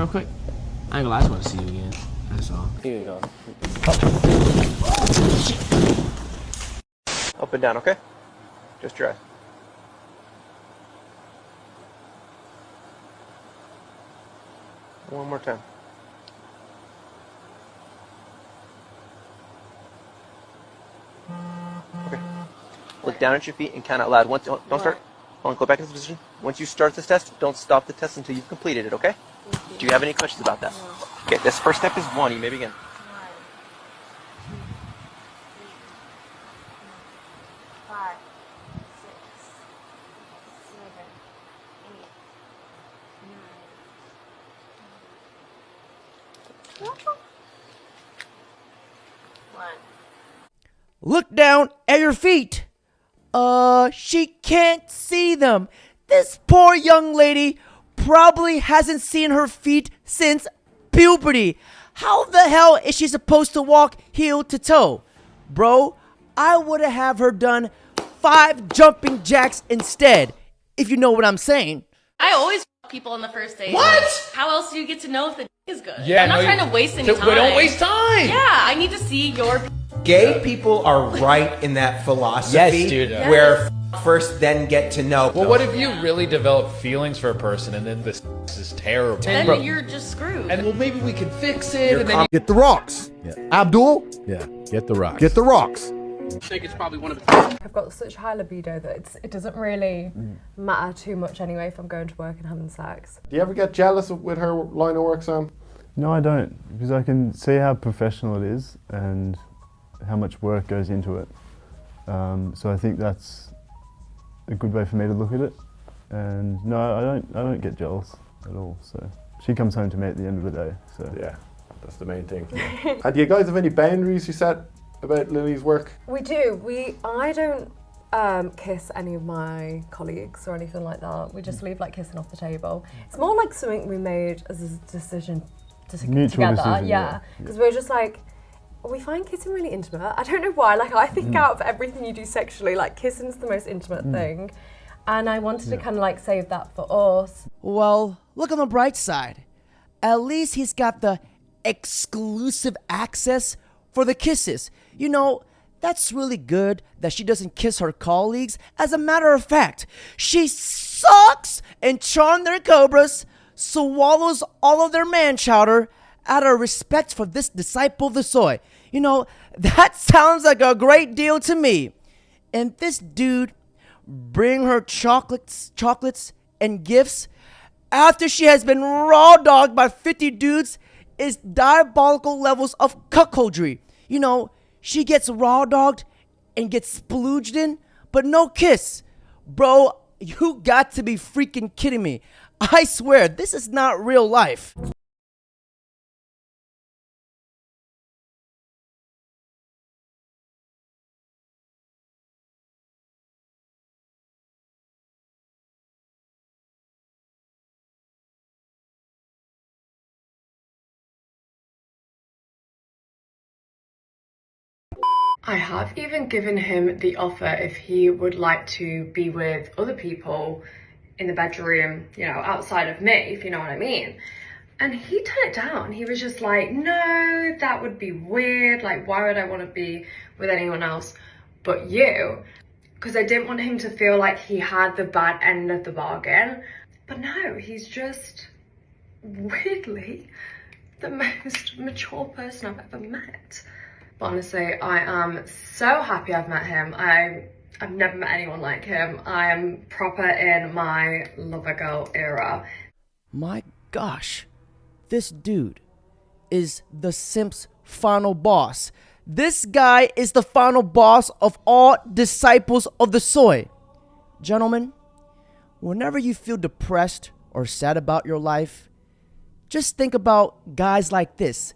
real quick? I ain't gonna lie, I just want to see you again. That's all. Here you go. Up and down, okay? Just your eyes. One more time. Okay. Look down at your feet and count out loud. Once, don't start. Hold on, go back into this position. Once you start this test, don't stop the test until you've completed it, okay? Do you have any questions about that? Okay, this first step is 1. You may begin. 5, 6, 7, 8, 9. 1. Look down at your feet. She can't see them. This poor young lady probably hasn't seen her feet since puberty. How the hell is she supposed to walk heel to toe? Bro, I would have her done 5 jumping jacks instead, if you know what I'm saying. I always f people on the first date. What? How else do you get to know if the is good? Yeah, I'm not no, trying to waste any time. We don't waste time. Yeah, I need to see your. Gay people are right in that philosophy. Yes, dude. Where first, then get to know. Well, what if you really develop feelings for a person and then this is terrible? Then you're just screwed. And well, maybe we could fix it. And then Get the rocks. Yeah. Abdul. Yeah, get the rocks. Get the rocks. I think it's probably one of the. I've got such high libido that it doesn't really matter too much anyway if I'm going to work and having sex. Do you ever get jealous with her line of work, Sam? No, I don't, because I can see how professional it is and how much work goes into it. So I think that's a good way for me to look at it. And no, I don't get jealous at all. So she comes home to me at the end of the day. So Yeah, that's the main thing. And do you guys have any boundaries you set about Lily's work? We do. I don't kiss any of my colleagues or anything like that. We just leave like kissing off the table. It's more like something we made as a decision Mutual together. decision, Yeah, because we're just like, we find kissing really intimate. I don't know why. Like I think out of everything you do sexually, like kissing's the most intimate thing, and I wanted to kind of like save that for us. Well, look on the bright side. At least he's got the exclusive access for the kisses. You know, that's really good that she doesn't kiss her colleagues. As a matter of fact, she sucks and charm their cobras, swallows all of their man chowder out of respect for this disciple of the soy. You know, that sounds like a great deal to me. And this dude bring her chocolates and gifts after she has been raw dogged by 50 dudes is diabolical levels of cuckoldry. You know, she gets raw dogged and gets splooged in, but no kiss. Bro, you got to be freaking kidding me. I swear, this is not real life. I have even given him the offer if he would like to be with other people in the bedroom, you know, outside of me, if you know what I mean. And he turned it down. He was just like, no, that would be weird. Like, why would I want to be with anyone else but you? Because I didn't want him to feel like he had the bad end of the bargain. But no, he's just weirdly the most mature person I've ever met. But honestly, I am so happy I've met him. I've never met anyone like him. I am proper in my lover girl era. My gosh, this dude is the simp's final boss. This guy is the final boss of all disciples of the soy. Gentlemen, whenever you feel depressed or sad about your life, just think about guys like this.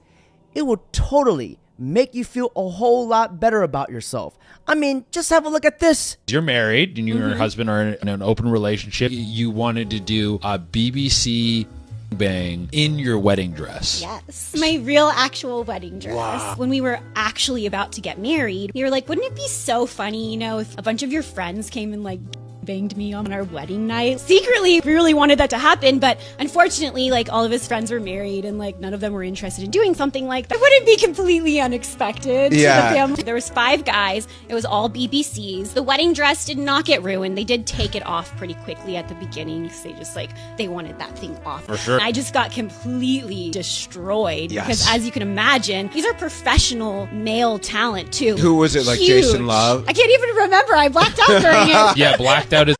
It will totally make you feel a whole lot better about yourself. I mean, just have a look at this. You're married and you and your husband are in an open relationship. You wanted to do a BBC bang in your wedding dress. Yes, my real actual wedding dress. Wow. When we were actually about to get married, we were like, wouldn't it be so funny, you know, if a bunch of your friends came and like banged me on our wedding night. Secretly, we really wanted that to happen, but unfortunately, like, all of his friends were married and, like, none of them were interested in doing something like that. It wouldn't be completely unexpected to the family. There was 5 guys. It was all BBCs. The wedding dress did not get ruined. They did take it off pretty quickly at the beginning because they just, like, they wanted that thing off. For sure. And I just got completely destroyed because, as you can imagine, these are professional male talent, too. Who was it, like Huge. Jason Love? I can't even remember. I blacked out during it. Yeah, blacked out is.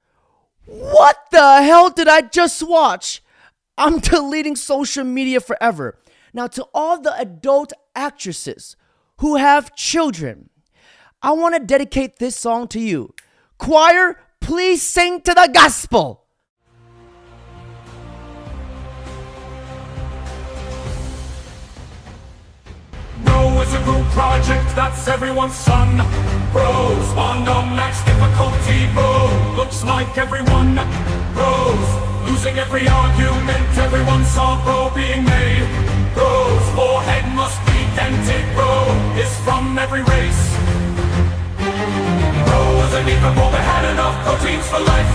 What the hell did I just watch? I'm deleting social media forever. Now, to all the adult actresses who have children, I want to dedicate this song to you. Choir, please sing to the gospel. Bro is a group project, that's everyone's son. Bros, bond on max difficulty, bro. Looks like everyone bros. Losing every argument, everyone saw bro being made. Bros, forehead must be dented, bro. Is from every race. Bro wasn't even born, but had enough proteins for life.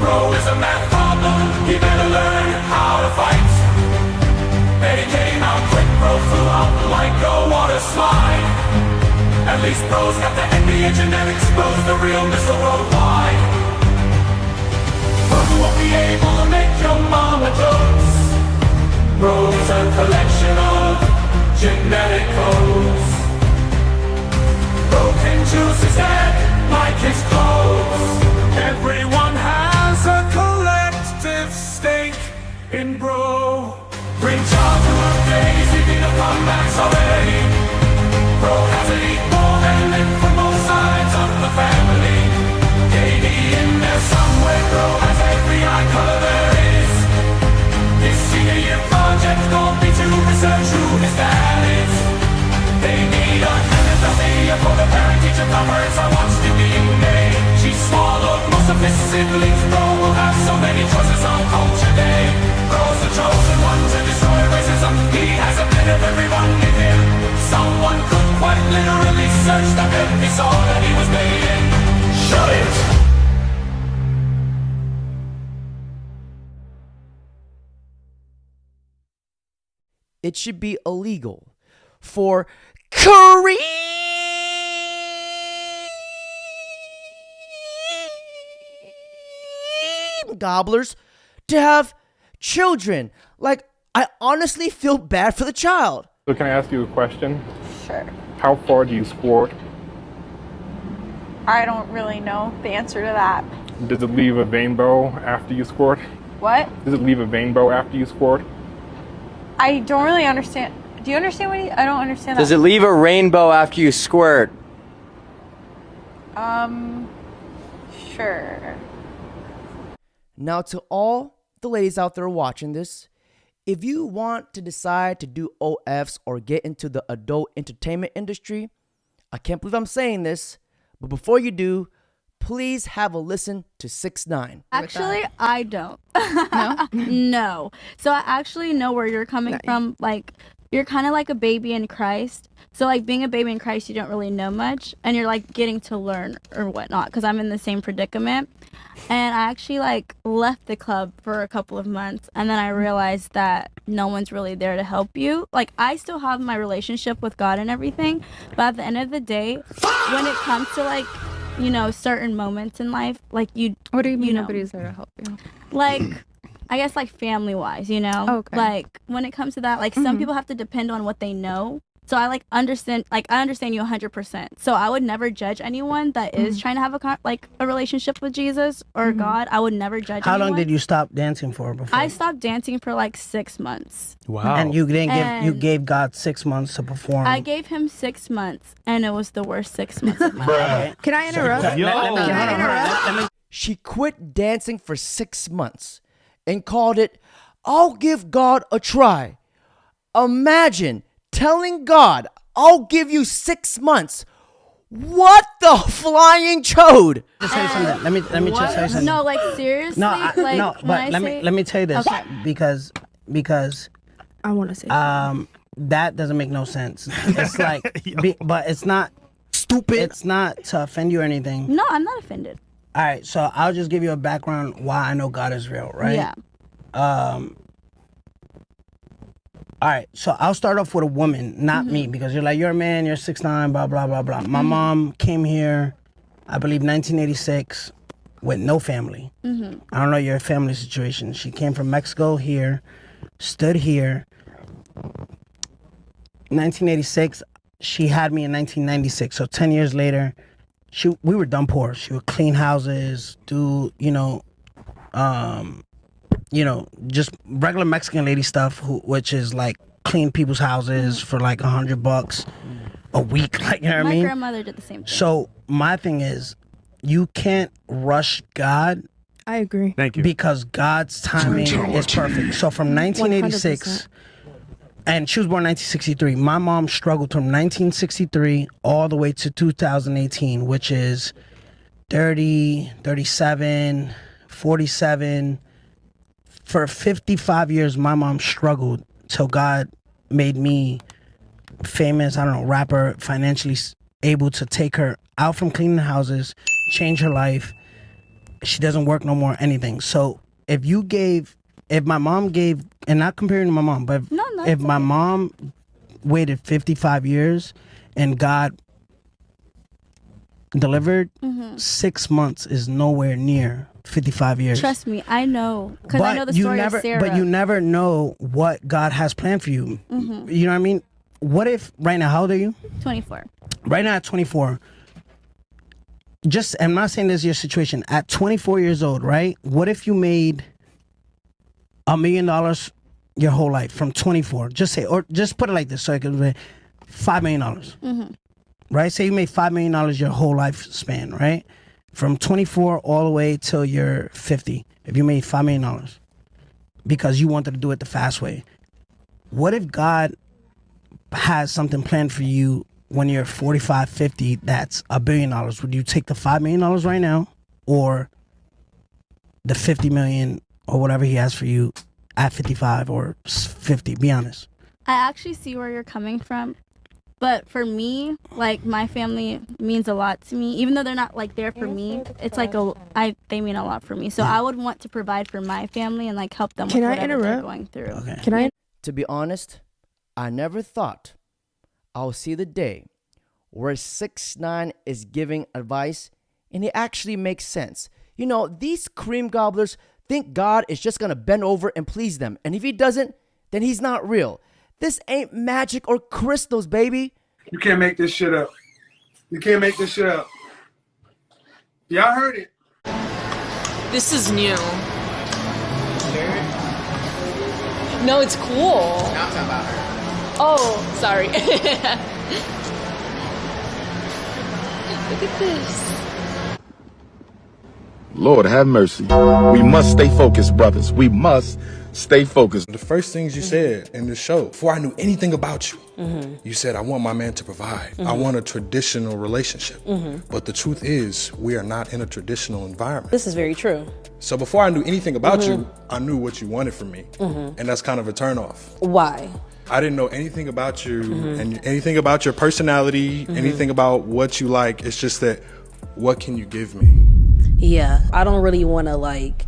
Bro is a math problem, he better learn how to fight. And he came out quick, bro flew out like a water slide. At least bro's got the NBA genetics, bro's the real Mr. Worldwide. Bro, you won't be able to make your mama jokes. Bro's a collection of genetic codes. Bro can choose his head like his clothes. Everyone has a collective stake in bro. Bring child to her days, leaving the comebacks already. Bro has an equal and live from both sides of the family. KD in there somewhere, bro has every eye color there is. His senior year project gon' be to research who his dad is. They need a NFL for the parent-teacher conference I watched in the UK. She swallowed most of his siblings, bro will have so many choices on culture day. Bro's the chosen one to destroy racism. He has a bit of everyone in him. Someone could quite literally search the bit he saw that he was made in. Shut it! It should be illegal for Korean gobblers to have children. Like, I honestly feel bad for the child. So can I ask you a question? Sure. How far do you squirt? I don't really know the answer to that. Does it leave a vein bow after you squirt? What? Does it leave a vein bow after you squirt? I don't really understand. Do you understand what I don't understand Does that. it leave a rainbow after you squirt? Sure. Now, to all the ladies out there watching this, if you want to decide to do OFs or get into the adult entertainment industry, I can't believe I'm saying this, but before you do, please have a listen to 6ix9ine. Actually, I don't. No? No. So I actually know where you're coming from. Like, you're kind of like a baby in Christ. So, like, being a baby in Christ, you don't really know much. And you're, like, getting to learn or whatnot. Because I'm in the same predicament. And I actually, like, left the club for a couple of months. And then I realized that no one's really there to help you. Like, I still have my relationship with God and everything. But at the end of the day, when it comes to, like, you know, certain moments in life, like, you... What do you mean you know, nobody's there to help you? Like... I guess, like, family-wise, you know? Okay. Like, when it comes to that, like, some people have to depend on what they know. So I, like, understand you 100%. So I would never judge anyone that is trying to have a relationship with Jesus or God. I would never judge anyone. How long did you stop dancing for before? I stopped dancing for, like, 6 months. Wow. And you didn't you gave God 6 months to perform. I gave him 6 months, and it was the worst 6 months of my life. Can I interrupt? Can I interrupt? She quit dancing for 6 months and called it, I'll give God a try. Imagine telling God, I'll give you 6 months. What the flying chode? Just say something. Let me just say something. No, like, seriously? No, like, no, but let me tell you this. Okay. Because I want to say that doesn't make no sense. It's like but it's not stupid. It's not to offend you or anything. No, I'm not offended. All right, so I'll just give you a background why I know God is real, right? Yeah. All right, so I'll start off with a woman, not me, because you're like, you're a man, you're 6'9", blah, blah, blah, blah. My mom came here, I believe, 1986 with no family. I don't know your family situation. She came from Mexico here, stood here. 1986, she had me in 1996, so 10 years later, we were dumb poor. She would clean houses, do, just regular Mexican lady stuff, which is like clean people's houses for like $100 a week. Like, you know what I mean? My grandmother did the same thing. So my thing is, you can't rush God. I agree. Thank you. Because God's timing is perfect. So from 1986, 100%. and she was born in 1963. My mom struggled from 1963 all the way to 2018, which is 30, 37, 47. For 55 years, my mom struggled till God made me famous, I don't know, rapper, financially able to take her out from cleaning houses, change her life. She doesn't work no more, anything. So if my mom gave, and not comparing to my mom, but if my mom waited 55 years and God delivered, 6 months is nowhere near 55 years. Trust me, I know. Because I know the story of Sarah. But you never know what God has planned for you. You know what I mean? What if, right now, how old are you? 24. Right now at 24, I'm not saying this is your situation. At 24 years old, right? What if you made $1 million your whole life from 24? Just say, or just put it like this so I could be $5 million. Right? Say you made $5 million your whole lifespan, right? From 24 all the way till you're 50. If you made $5 million because you wanted to do it the fast way. What if God has something planned for you when you're 45, 50, that's $1 billion? Would you take the $5 million right now or the 50 million or whatever he has for you at 55 or 50? Be honest. I actually see where you're coming from. But for me, like, my family means a lot to me. Even though they're not, like, there for me, it's like they mean a lot for me. So I would want to provide for my family and, like, help them with whatever they're going through. Okay. To be honest, I never thought I'll see the day where 6ix9ine is giving advice and it actually makes sense. You know, these cream gobblers think God is just gonna bend over and please them. And if he doesn't, then he's not real. This ain't magic or crystals, baby. You can't make this shit up. You can't make this shit up. Y'all heard it. This is new. No, it's cool. Now I'm talking about her. Oh, sorry. Look at this. Lord have mercy. We must stay focused, brothers. We must stay focused. The first things you said in the show, before I knew anything about you, you said, I want my man to provide. I want a traditional relationship. But the truth is, we are not in a traditional environment. This is very true. So before I knew anything about you, I knew what you wanted from me. And that's kind of a turnoff. Why? I didn't know anything about you and anything about your personality, anything about what you like. It's just that, what can you give me? Yeah, I don't really want to, like,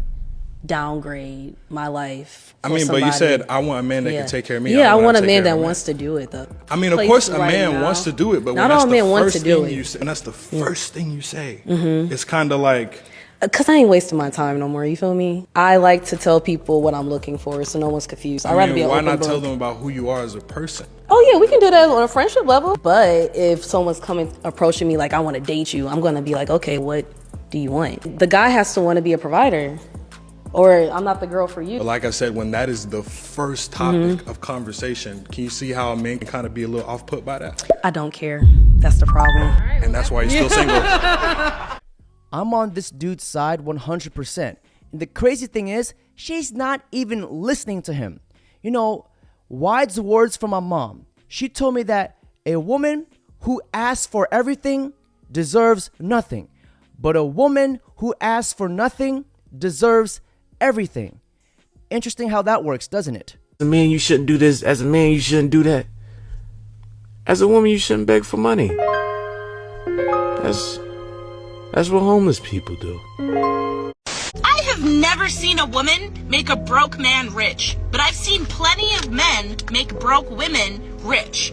downgrade my life. I mean, but you said, I want a man that can take care of me. Yeah, I want a man that wants to do it, though. I mean, of course, a man wants to do it, but not all men want to do it. And that's the first thing you say. It's kind of like, because I ain't wasting my time no more, you feel me? I like to tell people what I'm looking for so no one's confused. I'd rather be an why open not book. tell them about who you are as a person? Oh yeah, we can do that on a friendship level. But if someone's approaching me like, I want to date you, I'm going to be like, okay, what do you want? The guy has to want to be a provider, or I'm not the girl for you. But like I said, when that is the first topic of conversation, can you see how a man can kind of be a little off-put by that? I don't care. That's the problem. And that's why you're still single. I'm on this dude's side 100%. And the crazy thing is, she's not even listening to him. You know, wise words from my mom. She told me that a woman who asks for everything deserves nothing. But a woman who asks for nothing deserves everything. Interesting how that works, doesn't it? As a man, you shouldn't do this. As a man, you shouldn't do that. As a woman, you shouldn't beg for money. That's That's what homeless people do. I have never seen a woman make a broke man rich, but I've seen plenty of men make broke women rich.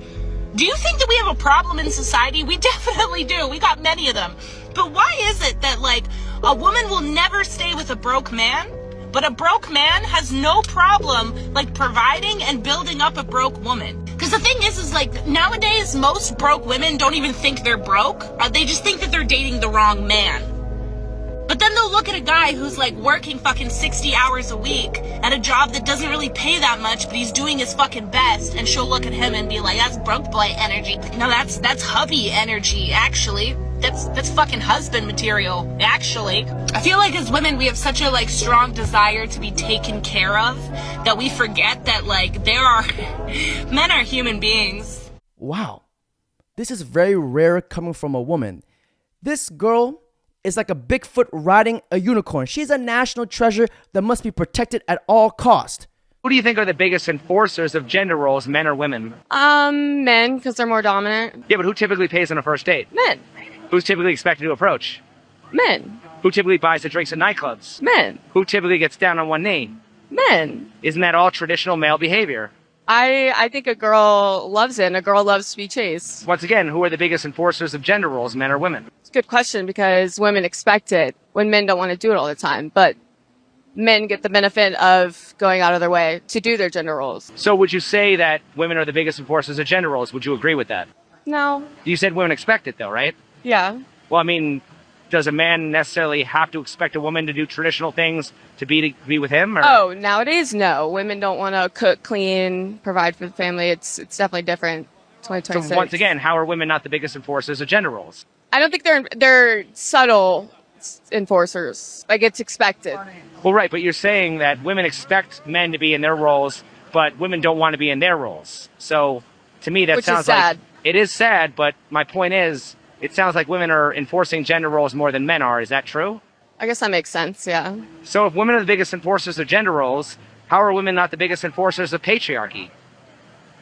Do you think that we have a problem in society? We definitely do. We got many of them. But why is it that, like, a woman will never stay with a broke man, but a broke man has no problem, like, providing and building up a broke woman? Because the thing is like, nowadays, most broke women don't even think they're broke. They just think that they're dating the wrong man. But then they'll look at a guy who's, like, working fucking 60 hours a week at a job that doesn't really pay that much, but he's doing his fucking best, and she'll look at him and be like, that's broke boy energy. No, that's hubby energy, actually. That's fucking husband material, actually. I feel like as women, we have such a, like, strong desire to be taken care of that we forget that, like, men are human beings. Wow. This is very rare coming from a woman. This girl is like a Bigfoot riding a unicorn. She's a national treasure that must be protected at all cost. Who do you think are the biggest enforcers of gender roles, men or women? Men, because they're more dominant. Yeah, but who typically pays on a first date? Men. Who's typically expected to approach? Men. Who typically buys the drinks at nightclubs? Men. Who typically gets down on one knee? Men. Isn't that all traditional male behavior? I think a girl loves it, and a girl loves to be chased. Once again, who are the biggest enforcers of gender roles, men or women? It's a good question because women expect it when men don't want to do it all the time. But men get the benefit of going out of their way to do their gender roles. So would you say that women are the biggest enforcers of gender roles? Would you agree with that? No. You said women expect it, though, right? Yeah. Well, I mean, does a man necessarily have to expect a woman to do traditional things to be with him? Or? Oh, nowadays, no. Women don't want to cook, clean, provide for the family. It's definitely different. 2026. So once again, how are women not the biggest enforcers of gender roles? I don't think they're subtle enforcers. Like, it's expected. Well, right, but you're saying that women expect men to be in their roles, but women don't want to be in their roles. So to me, that Which sounds is sad. like it is sad. But my point is, it sounds like women are enforcing gender roles more than men are. Is that true? I guess that makes sense, yeah. So if women are the biggest enforcers of gender roles, how are women not the biggest enforcers of patriarchy?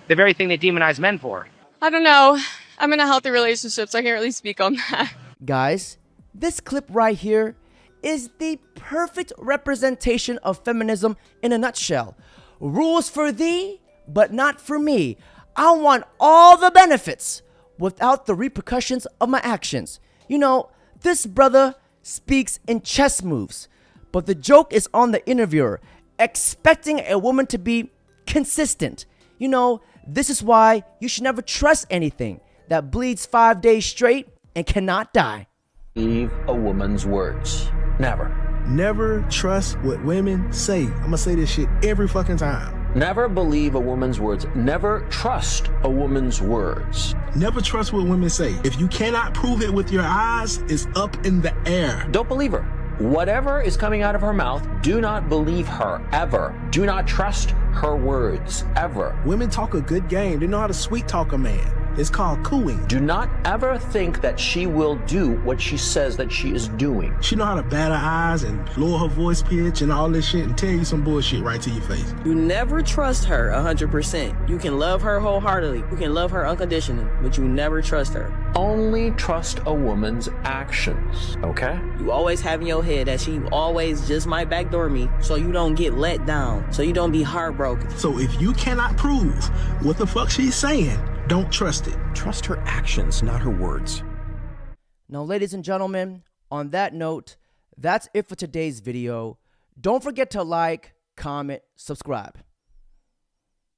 The very thing they demonize men for. I don't know. I'm in a healthy relationship, so I can't really speak on that. Guys, this clip right here is the perfect representation of feminism in a nutshell. Rules for thee, but not for me. I want all the benefits without the repercussions of my actions. You know, this brother speaks in chess moves, but the joke is on the interviewer, expecting a woman to be consistent. You know, this is why you should never trust anything that bleeds 5 days straight and cannot die. Believe a woman's words. Never. Never trust what women say. I'm gonna say this shit every fucking time. Never believe a woman's words. Never trust a woman's words. Never trust what women say. If you cannot prove it with your eyes, it's up in the air. Don't believe her. Whatever is coming out of her mouth, do not believe her, ever. Do not trust her words, ever. Women talk a good game. They know how to sweet talk a man. It's called cooing. Do not ever think that she will do what she says that she is doing. She know how to bat her eyes and lower her voice pitch and all this shit and tell you some bullshit right to your face. You never trust her 100%. You can love her wholeheartedly. You can love her unconditionally, but you never trust her. Only trust a woman's actions, okay? You always have in your head that she always just might backdoor me, so you don't get let down, so you don't be heartbroken. So if you cannot prove what the fuck she's saying, don't trust it. Trust her actions, not her words. Now, ladies and gentlemen, on that note, that's it for today's video. Don't forget to like, comment, subscribe.